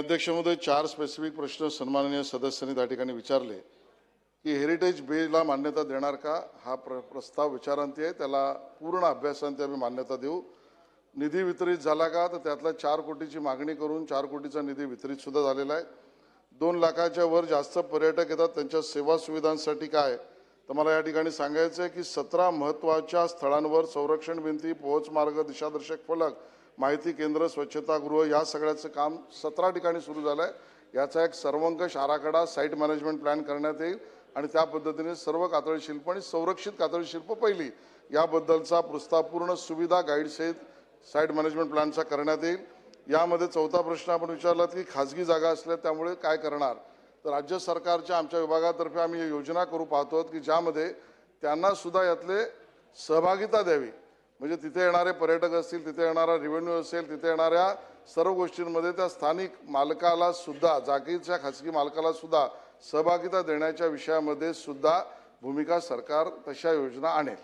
अध्यक्ष महोदय, 4 स्पेसिफिक प्रश्न सन्माननीय सदस्यांनी त्या ठिकाणी विचारले की हेरिटेज बेला मान्यता देणार का, हा प्रस्ताव विचारांती आहे, त्याला पूर्ण अभ्यासांती आम्ही मान्यता देऊ। निधी वितरित झाला का, तर त्यातला 4 कोटीची मागणी करून 4 कोटीचा निधी वितरित सुद्धा झालेला आहे। 2 लाखाच्या वर जास्त पर्यटक येतात, त्यांच्या सेवा सुविधांसाठी काय, तर मला या ठिकाणी सांगायचं आहे की 17 महत्त्वाच्या स्थळांवर संरक्षण भिंती, पोहोच मार्ग, दिशादर्शक फलक, माहिती केंद्र, स्वच्छतागृह या सगळ्याचं काम 17 ठिकाणी सुरू झालं आहे। याचा एक सर्वंकष आराखडा साइट मॅनेजमेंट प्लॅन करण्यात येईल आणि त्या पद्धतीने सर्व कातळी शिल्प आणि संरक्षित कातळी शिल्प पहिली याबद्दलचा प्रस्ताव पूर्ण सुविधा गाईडसहित साइट मॅनेजमेंट प्लॅनचा करण्यात येईल। यामध्ये चौथा प्रश्न आपण विचारलात की खाजगी जागा असल्या त्यामुळे काय करणार, तर राज्य सरकारच्या आमच्या विभागातर्फे आम्ही योजना करू पाहतो की ज्यामध्ये त्यांना सुद्धा यातले सहभागिता द्यावी, म्हणजे तिथे येणारे पर्यटक असतील, तिथे येणारा रेव्हेन्यू असेल, तिथे येणाऱ्या सर्व गोष्टींमध्ये त्या स्थानिक मालकाला सुद्धा, जागेच्या खाजगी मालकाला सुद्धा सहभागिता देण्याच्या विषयामध्ये सुद्धा भूमिका सरकार तशा योजना आणेल।